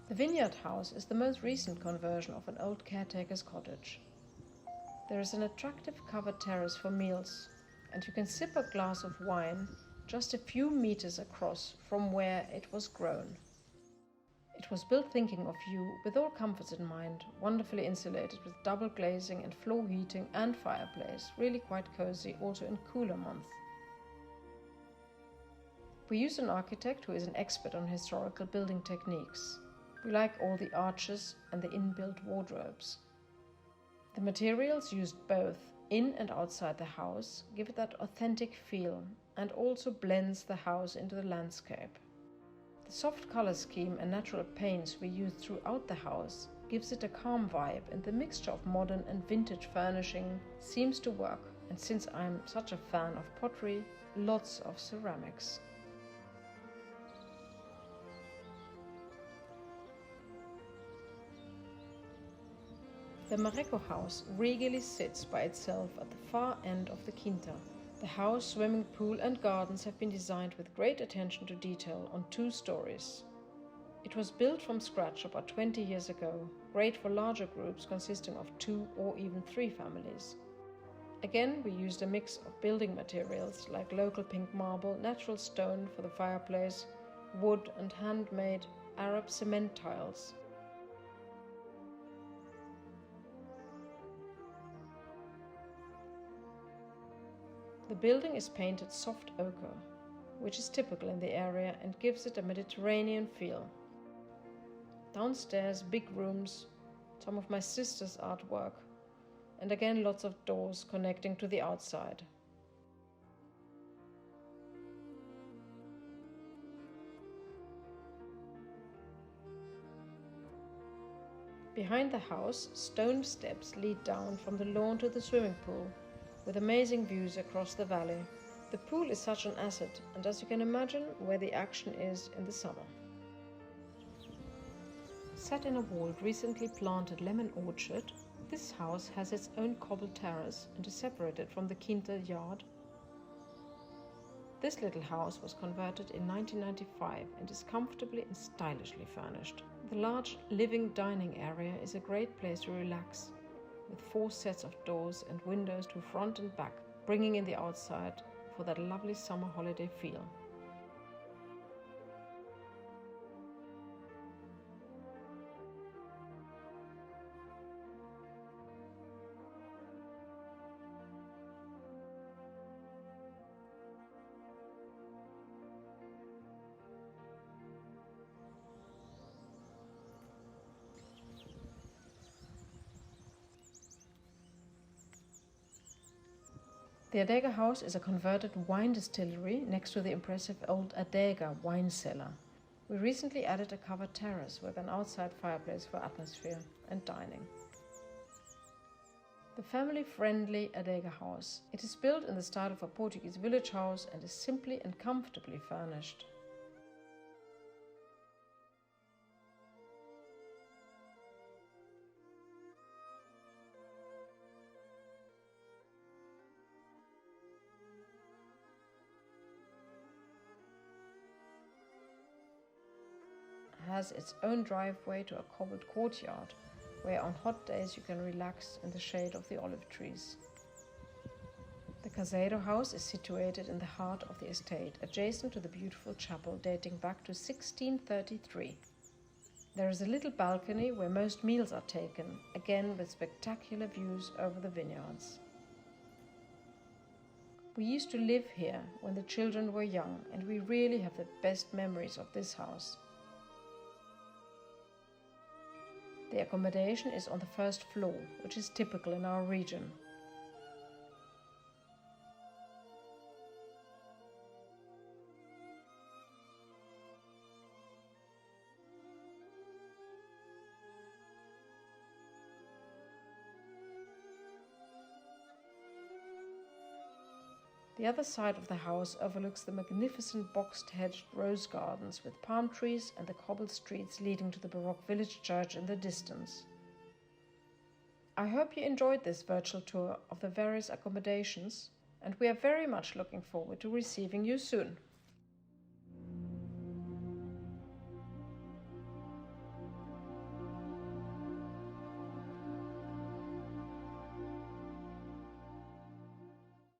The vineyard house is the most recent conversion of an old caretaker's cottage. There is an attractive covered terrace for meals, and you can sip a glass of wine just a few meters across from where it was grown. It was built thinking of you with all comforts in mind, wonderfully insulated with double glazing and floor heating and fireplace, really quite cozy also in cooler months. We use an architect who is an expert on historical building techniques. We like all the arches and the inbuilt wardrobes. The materials used both in and outside the house give it that authentic feel and also blends the house into the landscape. The soft color scheme and natural paints we use throughout the house gives it a calm vibe, and the mixture of modern and vintage furnishing seems to work. And since I'm such a fan of pottery, lots of ceramics. The Marecco house regally sits by itself at the far end of the Quinta. The house, swimming pool and gardens have been designed with great attention to detail on 2 stories. It was built from scratch about 20 years ago, great for larger groups consisting of 2 or even 3 families. Again, we used a mix of building materials like local pink marble, natural stone for the fireplace, wood and handmade Arab cement tiles. The building is painted soft ochre, which is typical in the area and gives it a Mediterranean feel. Downstairs, big rooms, some of my sister's artwork, and again lots of doors connecting to the outside. Behind the house, stone steps lead down from the lawn to the swimming pool, with amazing views across the valley. The pool is such an asset, and as you can imagine, where the action is in the summer. Set in a walled, recently planted lemon orchard, this house has its own cobbled terrace and is separated from the Quinta yard. This little house was converted in 1995 and is comfortably and stylishly furnished. The large living dining area is a great place to relax, with 4 sets of doors and windows to front and back, bringing in the outside for that lovely summer holiday feel. The Adega house is a converted wine distillery next to the impressive old Adega wine cellar. We recently added a covered terrace with an outside fireplace for atmosphere and dining. The family-friendly Adega house. It is built in the style of a Portuguese village house and is simply and comfortably furnished. Has its own driveway to a cobbled courtyard, where on hot days you can relax in the shade of the olive trees. The Casado house is situated in the heart of the estate, adjacent to the beautiful chapel dating back to 1633. There is a little balcony where most meals are taken, again with spectacular views over the vineyards. We used to live here when the children were young, and we really have the best memories of this house. The accommodation is on the first floor, which is typical in our region. The other side of the house overlooks the magnificent box-hedged rose gardens with palm trees and the cobbled streets leading to the Baroque village church in the distance. I hope you enjoyed this virtual tour of the various accommodations, and we are very much looking forward to receiving you soon.